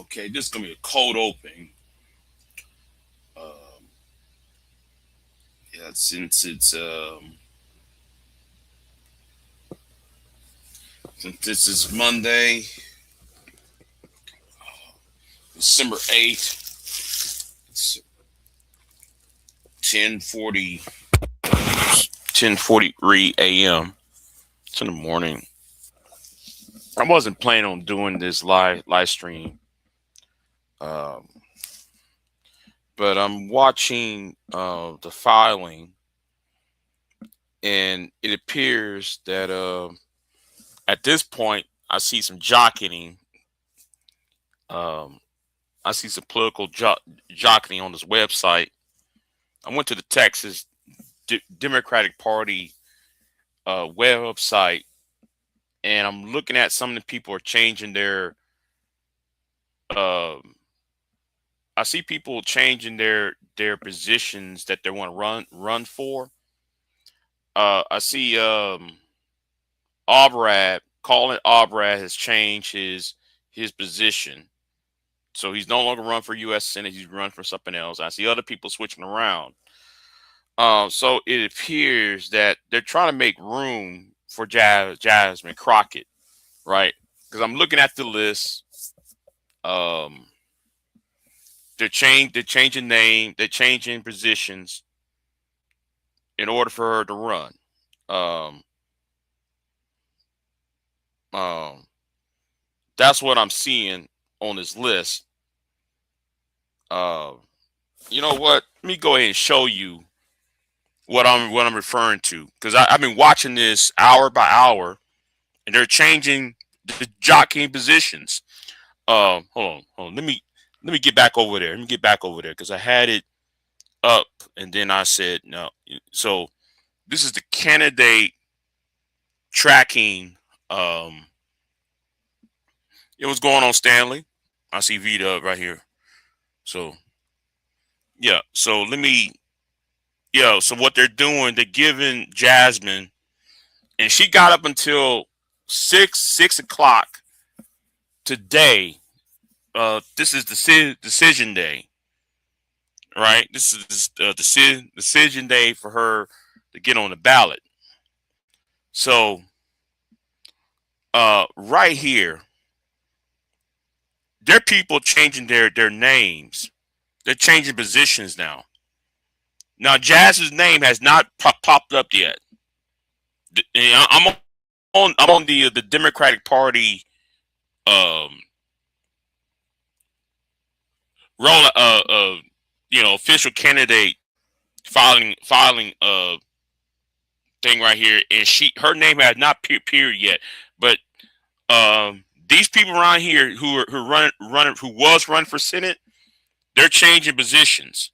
Okay, this is gonna be a cold open. Um, yeah, since this is Monday, December 8th. It's 10:40, 10:43 a.m. It's in the morning. I wasn't planning on doing this live stream, um, but I'm watching the filing, and it appears that at this point I see some jockeying. Um, I see some political jockeying on this website. I went to the Texas Democratic Party website, and I'm looking at some of the people are changing their. Um, I see people changing their positions that they want to run for. I see Colin Albrad has changed his position, so he's no longer run for U.S. Senate. He's run for something else. I see other people switching around. So it appears that they're trying to make room for Jasmine Crockett, right? Because I'm looking at the list. Um, they're changing name, they're changing positions in order for her to run. Um, um, that's what I'm seeing on this list. Uh, you know what? Let me go ahead and show you what I'm referring to because I've been watching this hour by hour, and they're changing the jockeying positions. Hold on. Let me get back over there. Let me get back over there because I had it up, and then I said no. So this is the candidate tracking. Um, it was going on Stanley. I see Vita up right here. So yeah. So let me. Yeah. So what they're doing, they're giving Jasmine, and she got up until six o'clock today. This is the decision day, right? This is the decision day for her to get on the ballot. So, right here, there are people changing their names. They're changing positions now. Now, Jazz's name has not popped up yet. I'm on the Democratic Party um roll official candidate filing thing right here, and her name has not appeared yet, but these people around here who was running for Senate, they're changing positions.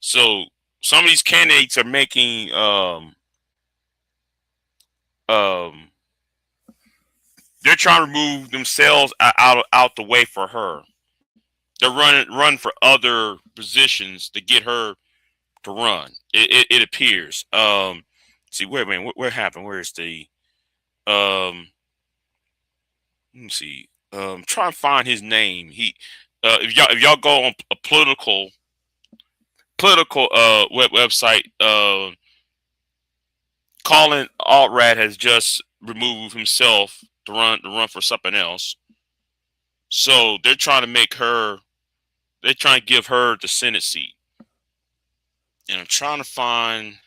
So some of these candidates are making um they're trying to remove themselves out the way for her. They're run for other positions to get her to run. It appears. See, wait a minute, where happened? Where is the um? Let me see. Try and find his name. If y'all go on a political website, Colin Albrad has just removed himself to run for something else. So they're trying to make her. They're trying to give her the Senate seat, and I'm trying to find.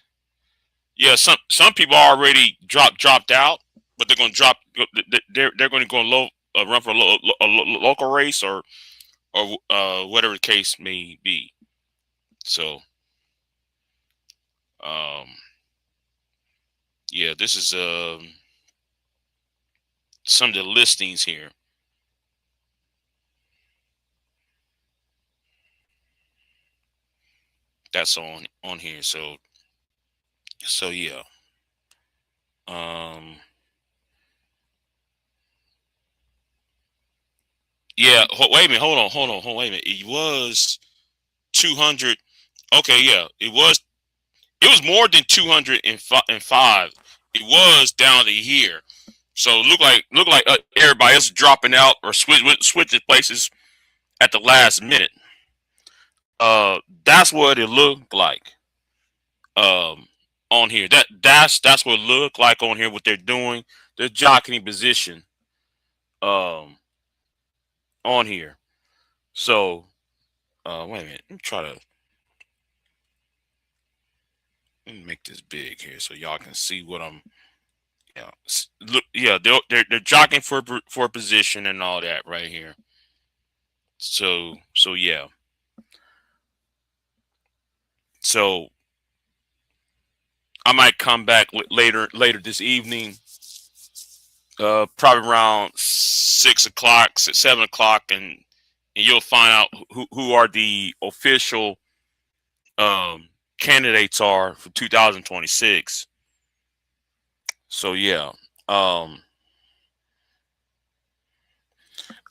Yeah, some people already dropped out, but they're going to drop. They're going to go run for a local race or whatever the case may be. So, um, yeah, this is some of the listings here. That's on here. So yeah. Um, yeah. Wait a minute. Wait a minute. It was 200. Okay, yeah. It was more than 205. It was down to here. So look like everybody else is dropping out or switching places. at the last minute. That's what it looked like um on here. That's what it looked like on here. What they're doing, they're jockeying position um on here. So wait a minute. Let me make this big here so y'all can see what I'm. Yeah, look. Yeah, they're jockeying for position and all that right here. So yeah. So I might come back later this evening, probably around 6 o'clock, 7 o'clock, and you'll find out who are the official um, candidates are for 2026. So yeah, um,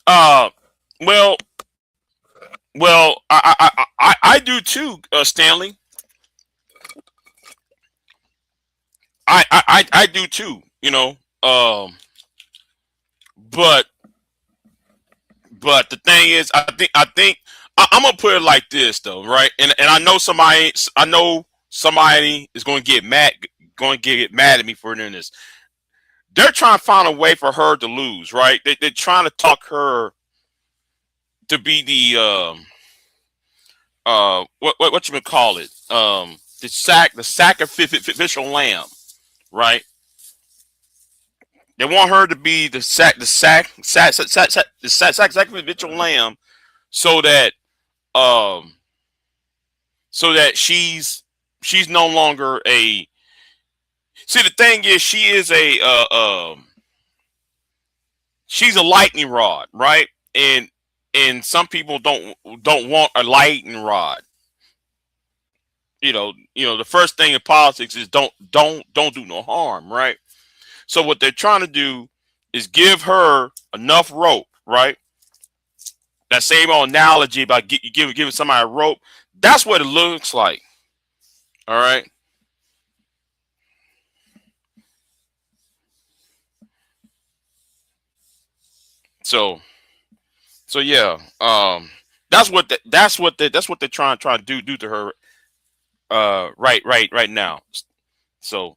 uh, well, I do too, Stanley. I do too. But the thing is, I'm gonna put it like this though, right? And I know somebody is going to get mad at me for doing this. They're trying to find a way for her to lose, right? They're trying to talk her to be the what you gonna call it, the sacrificial lamb, right? They want her to be the sacrificial lamb, so that um she's no longer a. See, the thing is, she's a lightning rod, right? And some people don't want a lightning rod. The first thing in politics is don't do no harm, right? So what they're trying to do is give her enough rope, right? That same old analogy about giving somebody a rope. That's what it looks like. All right. So yeah. That's what they're trying to do to her. Right now. So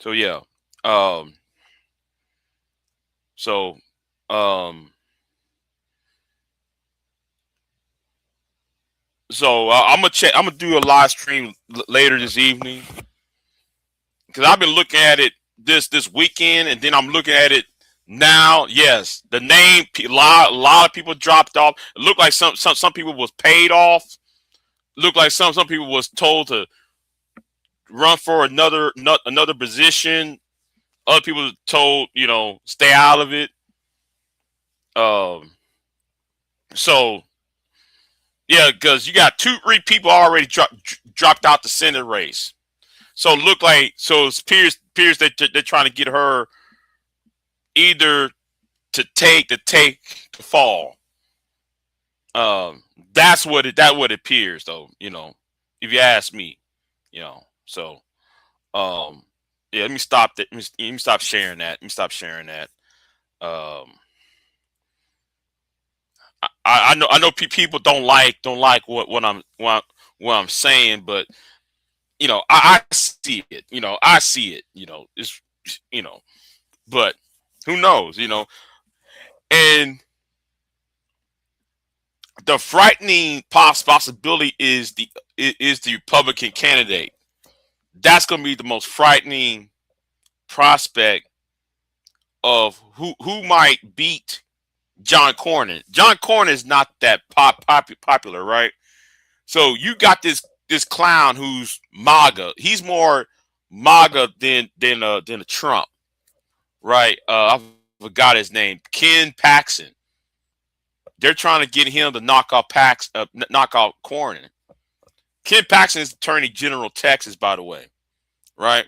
yeah. Um. So um. I'm gonna check. I'm gonna do a live stream later this evening because I've been looking at it this weekend, and then I'm looking at it now. Yes, the name a lot of people dropped off. It looked like some people was paid off. Looked like some people was told to run for another position. Other people told stay out of it. Um. So yeah, because you got 2, 3 people already dropped out the Senate race. So it appears that they're trying to get her either to fall. Um, that what it appears though. If you ask me, So yeah, let me stop that. Let me stop sharing that. Let me stop sharing that. Um, I know people don't like what I'm saying, but I see it. I see it. It's you know, but who knows? And the frightening possibility is the Republican candidate. That's going to be the most frightening prospect of who might beat John Cornyn. John Cornyn is not that popular, right? So you got this clown who's MAGA. He's more MAGA than a Trump, right? I forgot his name. Ken Paxton. They're trying to get him to knock out Cornyn. Ken Paxton is Attorney General of Texas, by the way, right?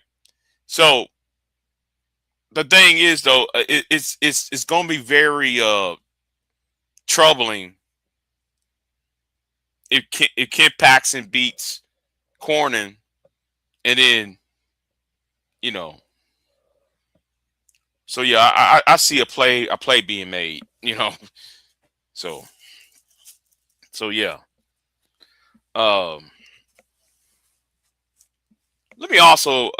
So the thing is, though, it's going to be very troubling if Ken Paxton beats Cornyn, and then you know. So yeah, I see a play being made. So yeah. Um, Let me also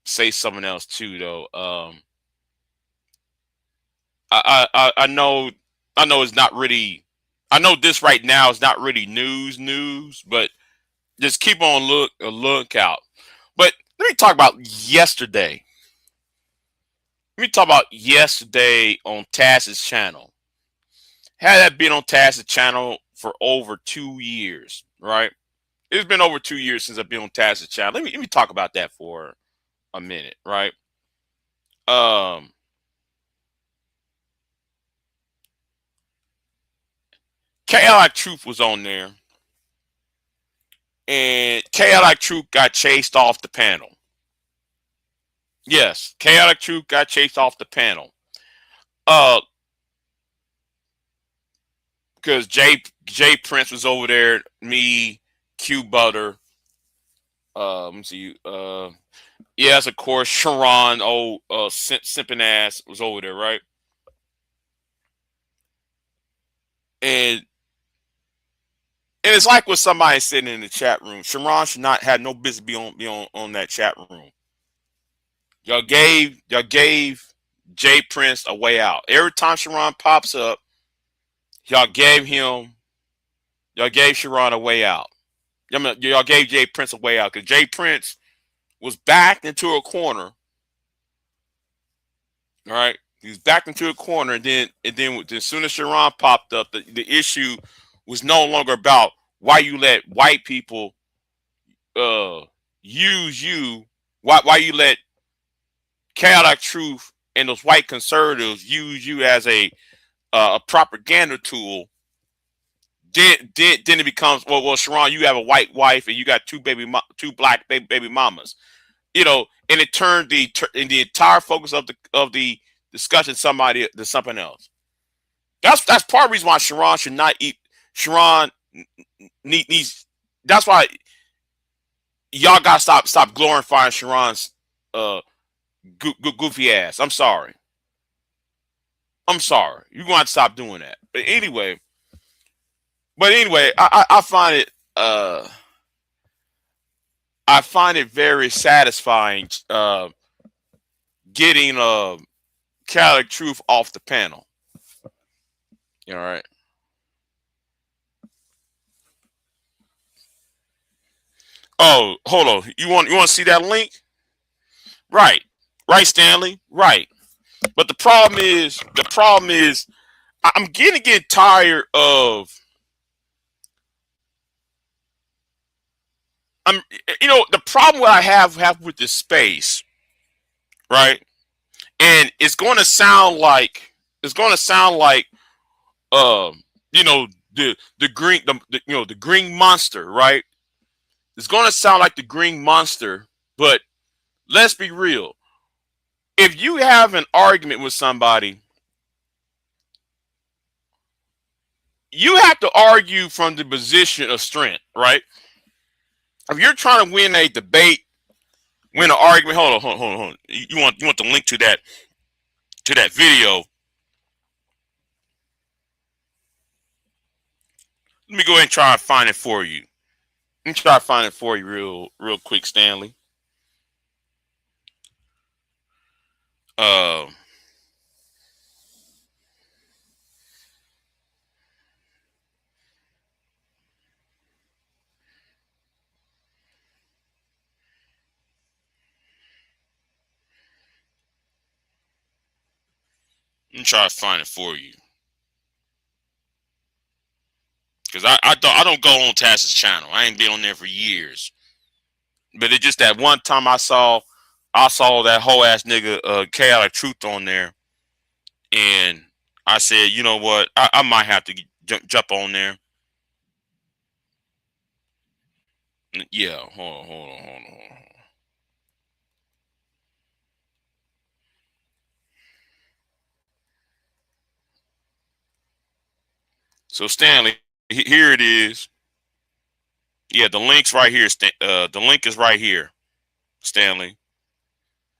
say something else too, though. I know it's not really. I know this right now is not really news, but just keep on a lookout. But let me talk about yesterday. Let me talk about yesterday on Taz's channel. Had that been on Taz's channel for over 2 years, right? It's been over 2 years since I've been on Taz's channel. Let me talk about that for a minute, right? Um, Chaotic Truth was on there, and Chaotic Truth got chased off the panel. Yes, Chaotic Truth got chased off the panel. Uh, because Jay Prince was over there, me, Q Butter. Let me see. Yes, of course, Sharon, simping ass was over there, right? And it's like what somebody said in the chat room. Sharon should not have no business be on that chat room. Y'all gave Jay Prince a way out. Every time Sharon pops up, y'all gave him y'all gave Sharon a way out. Y'all gave Jay Prince a way out because Jay Prince was backed into a corner. All right, he was backed into a corner, and then as soon as Sharon popped up, the issue was no longer about why you let white people uh use you. Why you let Chaotic Truth and those white conservatives use you as a propaganda tool. Then it becomes, well, Sharon, you have a white wife and you got two black baby mamas, and it turned the entire focus of the discussion somebody to something else. That's part of the reason why Sharon should not eat. Sharon needs. That's why y'all got to stop glorifying Sharon's uh goofy ass. I'm sorry. I'm sorry. You're going to have to stop doing that. But anyway, I find it very satisfying getting Catholic Truth off the panel. You all right? Oh, hold on. You want to see that link? Right. Right, Stanley. Right. But the problem is I'm getting tired of I'm the problem what I have with this space, right? And it's going to sound like um the green the green monster, right? It's going to sound like the green monster, but let's be real. If you have an argument with somebody, you have to argue from the position of strength, right? If you're trying to win a debate, win an argument, hold on. You want the link to that video? Let me go ahead and try to find it for you. Let me try to find it for you real quick, Stanley. Uh, Let me try to find it for you because I don't go on Taz's channel. I ain't been on there for years. But it's just that one time I saw that whole ass nigga Chaotic Truth on there, and I said, you know what, I might have to jump on there. Yeah, hold on. So Stanley, here it is. Yeah, the link's right here. The link is right here, Stanley.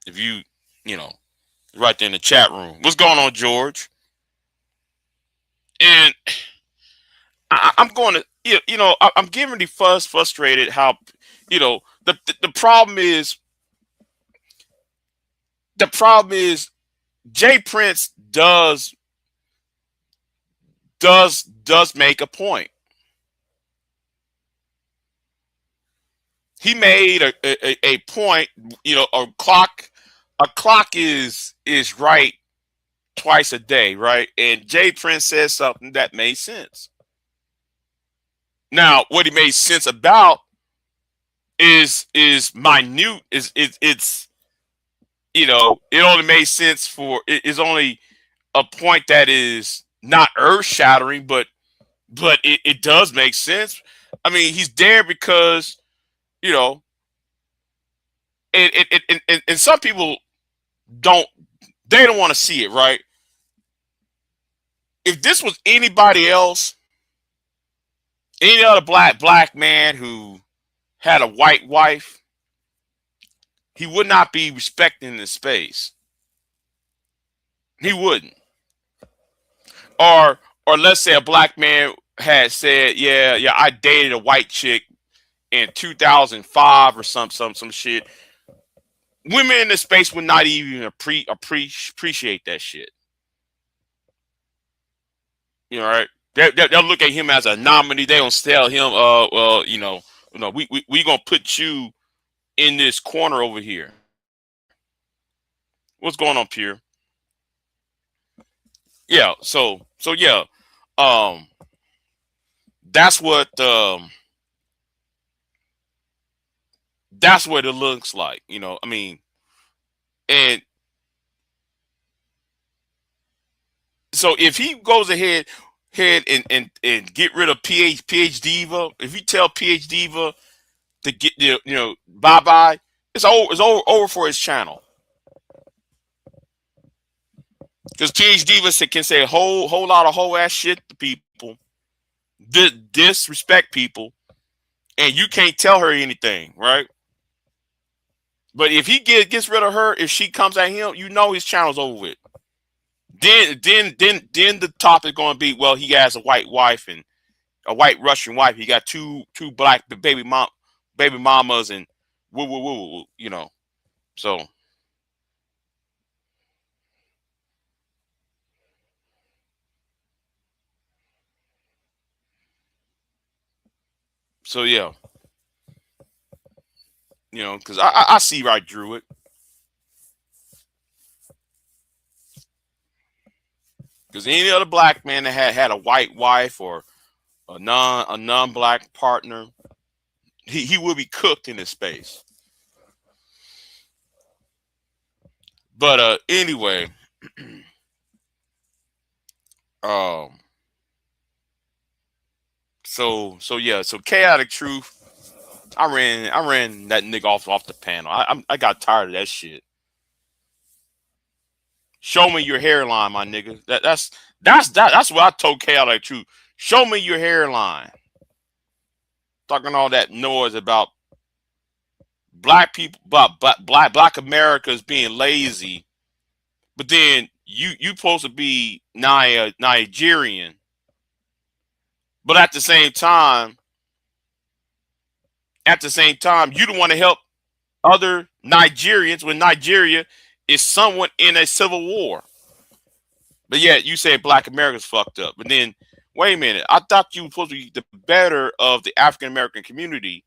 If you know, right there in the chat room. What's going on, George? And I'm going to, I'm getting really frustrated how, the problem is Jay Prince does make a point. He made a point. A clock is right twice a day, right? And Jay Prince says something that made sense. Now, what he made sense about is minute. It's it only made sense for it is only a point that is not earth shattering, but it does make sense. I mean, he's there because you know, and some people don't they don't want to see it, right? If this was anybody else, any other black man who had a white wife, he would not be respecting the space. He wouldn't. Or let's say a black man had said, yeah, I dated a white chick in 2005 or some shit. Women in the space would not even appreciate that shit. Right? They'll look at him as a nominee. They don't tell him, well, we gonna put you in this corner over here. What's going on, Pierre? Yeah. So yeah. Um, that's what it looks like. I mean, and so if he goes ahead and get rid of PH Diva, if you tell PH Diva to get bye bye, it's over for his channel. Because PH Diva can say a whole lot of whole ass shit to people, disrespect people, and you can't tell her anything, right? But if he gets rid of her, if she comes at him, his channel's over with. Then the topic going to be, well, he has a white wife and a white Russian wife. He got two black baby mamas and woo woo woo woo. So yeah, because I see right through it. Because any other black man that had a white wife or a non-black partner, he will be cooked in this space. But anyway, so yeah, so chaotic truth. I ran that nigga off the panel. I got tired of that shit. Show me your hairline, my nigga. That's what I told chaotic truth. Show me your hairline. Talking all that noise about black people, about black Americans being lazy, but then you supposed to be Nigerian, but at the same time, you don't want to help other Nigerians when Nigeria is somewhat in a civil war. But yet you say black America's fucked up. But then, wait a minute, I thought you were supposed to be the better of the African American community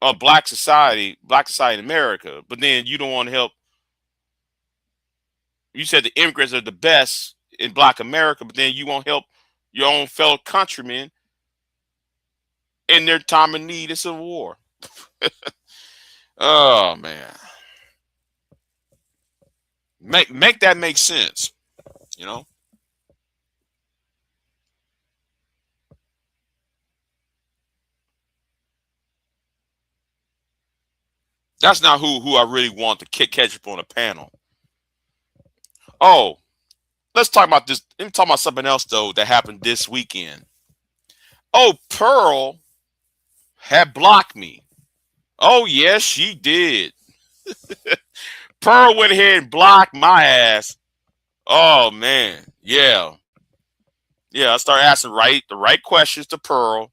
of black society in America. But then you don't want to help. You said the immigrants are the best in black America, but then you won't help your own fellow countrymen in their time of need in civil war. Oh man. Make that make sense, you know? That's not who I really want to catch up on a panel. Oh, let's talk about this. Let me talk about something else though that happened this weekend. Oh, Pearl had blocked me. Oh yes, she did. Pearl went ahead and blocked my ass. Oh man, yeah. Yeah, I start asking the right questions to Pearl.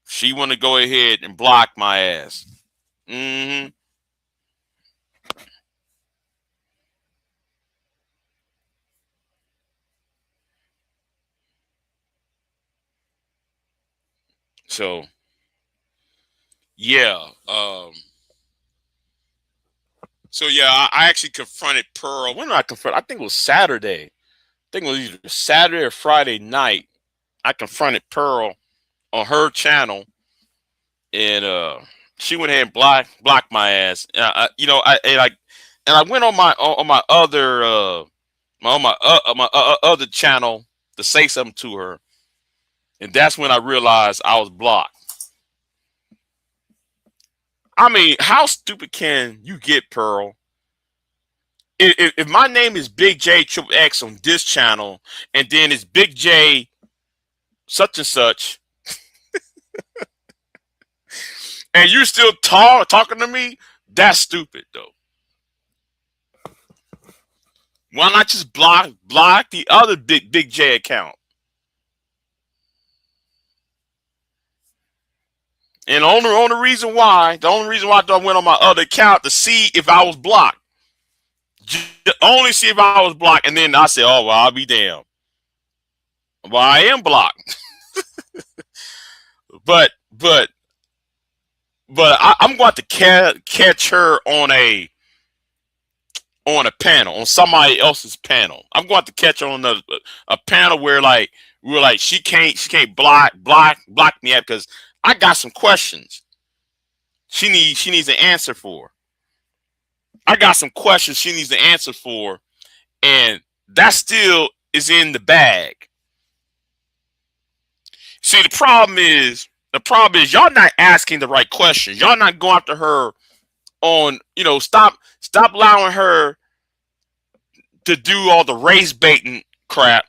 She want to go ahead and block my ass. Hmm. So yeah, so yeah, I actually confronted Pearl. When did I confront? I think it was Saturday. I think it was either Saturday or Friday night. I confronted Pearl on her channel, and she went ahead and blocked my ass. You know, I went on my other other channel to say something to her, and that's when I realized I was blocked. I mean, how stupid can you get, Pearl? If my name is Big J Triple X on this channel, and then it's Big J such and such, and you still talking to me, that's stupid though. Why not just block the other Big J account? And the only reason why I went on my other account to see if I was blocked, only see if I was blocked, and then I said, "Oh well, I'll be damned." Well, I am blocked, but I'm going to catch her on a panel, on somebody else's panel. I'm going to catch her on a panel where she can't block me at, because I got some questions she needs an answer for. I got some questions she needs to answer for, and that still is in the bag. See, the problem is y'all not asking the right questions. Y'all not going after her on, stop allowing her to do all the race baiting crap.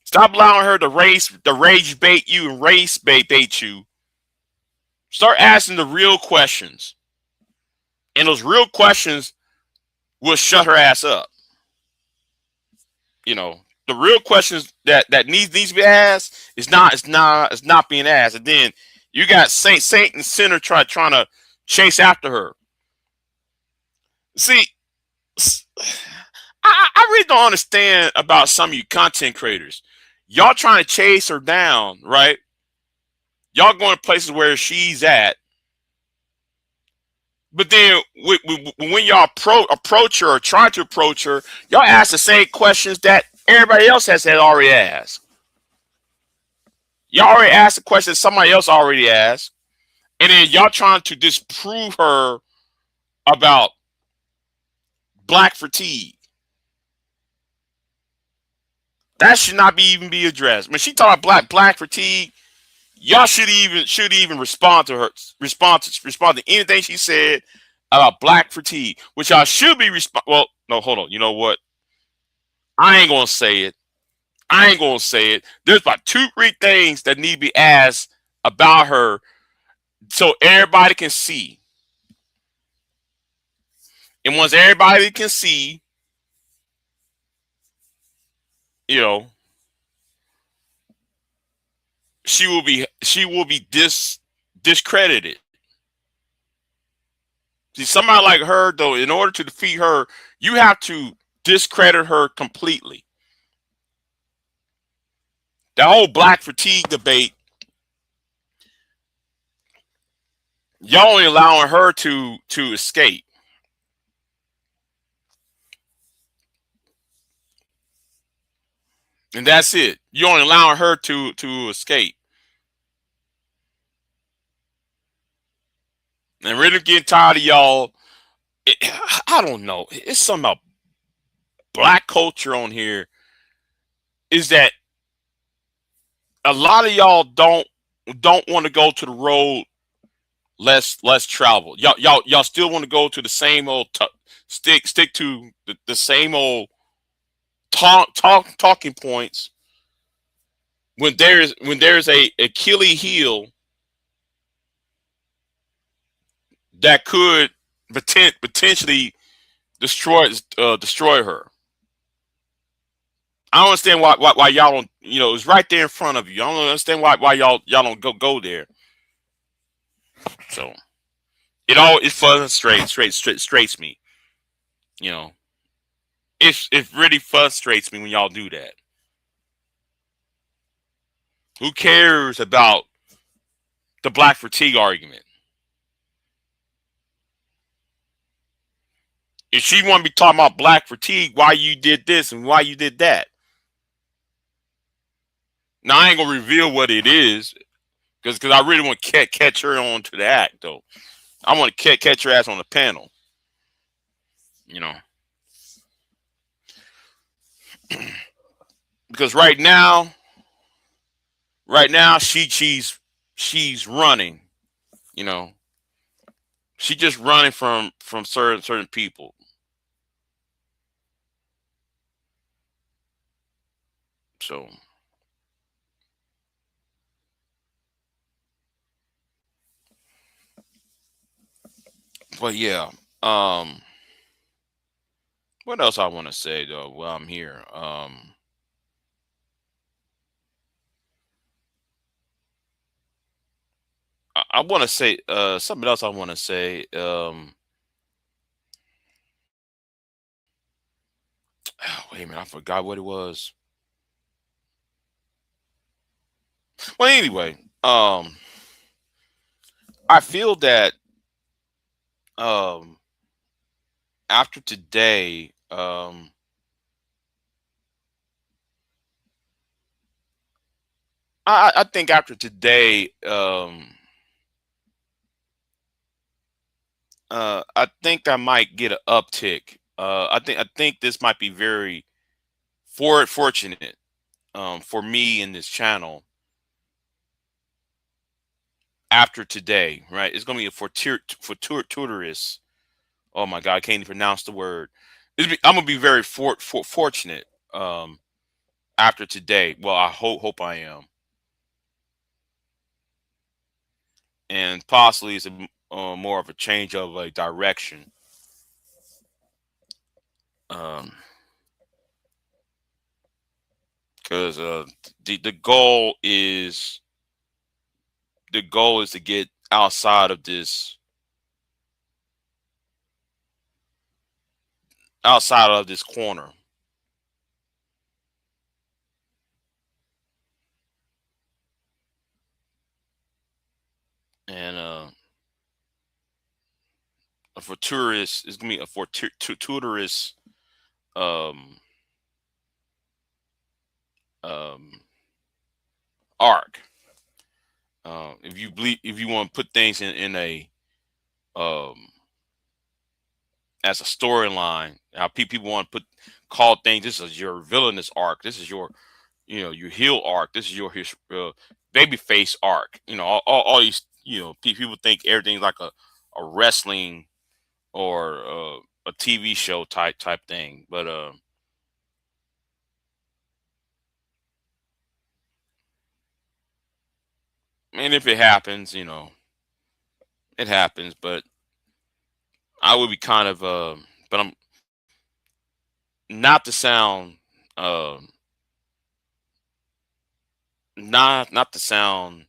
Stop allowing her to rage bait you and race bait you. Start asking the real questions, and those real questions will shut her ass up. You know, the real questions that needs to be asked is not being asked, and then you got Saint and Sinner trying to chase after her. See, I really don't understand about some of you content creators. Y'all trying to chase her down, right? Y'all going to places where she's at, but then when y'all approach her or try to approach her, y'all ask the same questions that everybody else had already asked. Y'all already asked the question somebody else already asked, and then y'all trying to disprove her about black fatigue. That should not be even be addressed. When she talk about black fatigue, y'all should even respond to her, respond to anything she said about black fatigue, which y'all should be respond. Well, no, hold on. You know what? I ain't gonna say it. I ain't gonna say it. There's about two, three things that need to be asked about her so everybody can see. And once everybody can see, you know, she will be discredited. See, somebody like her though, in order to defeat her, you have to discredit her completely. The whole black fatigue debate, y'all only allowing her to escape, and that's it. You only allowing her to escape, and really getting tired of y'all. It, I don't know. It's something about black culture on here. Is that a lot of y'all don't want to go to the road less traveled. Y'all still want to go to the same old stick to the same old talking points when there's a Achilles heel that could potentially destroy her. I don't understand why y'all don't. You know, it's right there in front of you. I don't understand why y'all don't go there. So it frustrates me. You know, it really frustrates me when y'all do that. Who cares about the black fatigue argument? If she want to be talking about black fatigue, why you did this and why you did that. Now I ain't gonna reveal what it is because I really want to catch her on to the act though. I want to catch her ass on the panel. You know, because right now she's running. You know, she just running from certain people. So, but yeah, um, what else I want to say though while I'm here? I want to say something else. I want to say. Wait a minute, I forgot what it was. Well, anyway, I feel that um, after today, I think after today, I think I might get an uptick. I think this might be very fortunate for me in this channel after today. Right, it's gonna be a fortuitous. Oh my God, I can't even pronounce the word. I'm gonna be very fortunate after today. Well, I hope I am, and possibly it's more of a change of a direction. Um, because the goal is to get outside of this corner, and for tourists, it's gonna be a fortuitous um um arc. If you want to put things in a um as a storyline, how people want to call things. This is your villainous arc. This is your heel arc. This is your baby face arc. All these people think everything's like a wrestling or a TV show type thing. But and if it happens, it happens. But I would be kind of but I'm not to sound um not to sound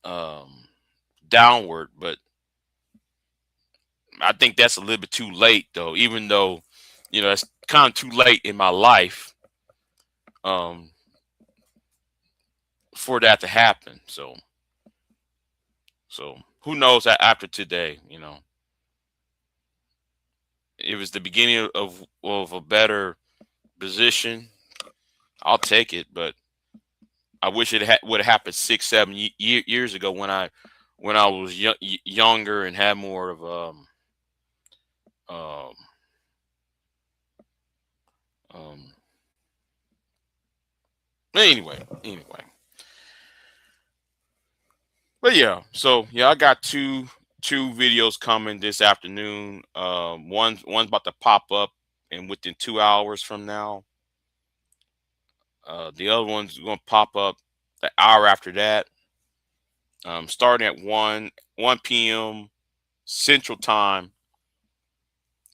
um downward, but I think that's a little bit too late though. Even though that's kind of too late in my life um for that to happen. So who knows that after today, if it's the beginning of a better position, I'll take it. But I wish it would have happened 6, 7 years ago when I was younger and had more of um um. Anyway, but yeah. So yeah, I got two videos coming this afternoon. One's about to pop up, and within 2 hours from now, the other one's going to pop up the hour after that. Starting at one p.m. Central Time.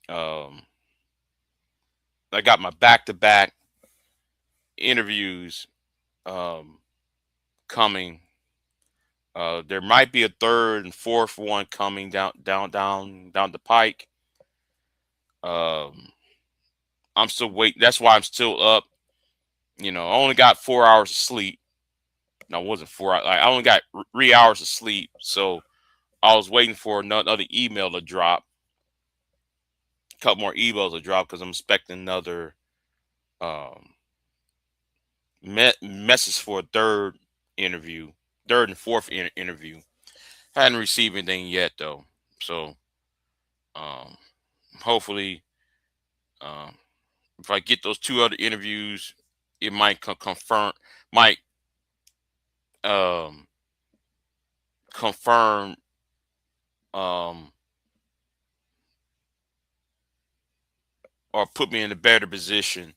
Um, I got my back to back. interviews coming. There might be a third and fourth one coming down the pike. Um, I'm still waiting. That's why I'm still up. You know, I only got 4 hours of sleep. No, it wasn't 4 hours. Like, I only got 3 hours of sleep. So I was waiting for another email to drop, a couple more emails to drop because I'm expecting another um, message for a third interview, third and fourth interview. Hadn't received anything yet though. So um, hopefully, um, if I get those two other interviews, it might might um, confirm um, or put me in a better position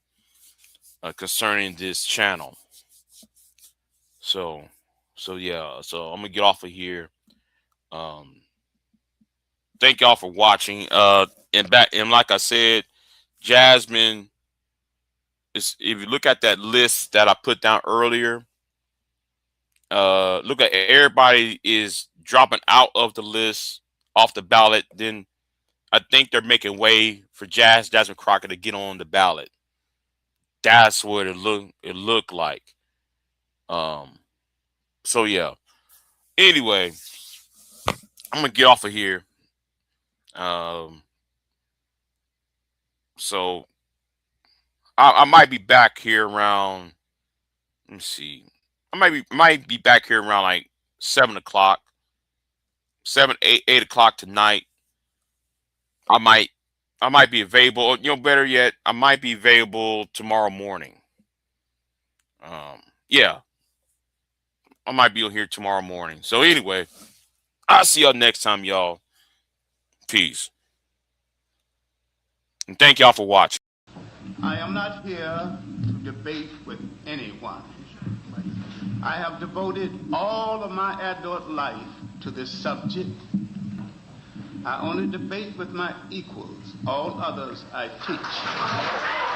concerning this channel. So, yeah. So I'm gonna get off of here. Um, thank y'all for watching. And like I said, Jasmine is. If you look at that list that I put down earlier, look at everybody is dropping out of the list, off the ballot. Then I think they're making way for Jasmine Crockett to get on the ballot. That's what it looked like. Um, so yeah. Anyway, I'm gonna get off of here. Um, so I might be back here around. Let me see. I might be back here around like 7 o'clock, 8 o'clock tonight. I might I might be available. You know, better yet, I might be available tomorrow morning. Yeah, I might be here tomorrow morning. So anyway, I'll see y'all next time, y'all. Peace. And thank y'all for watching. I am not here to debate with anyone. I have devoted all of my adult life to this subject. I only debate with my equals. All others I teach.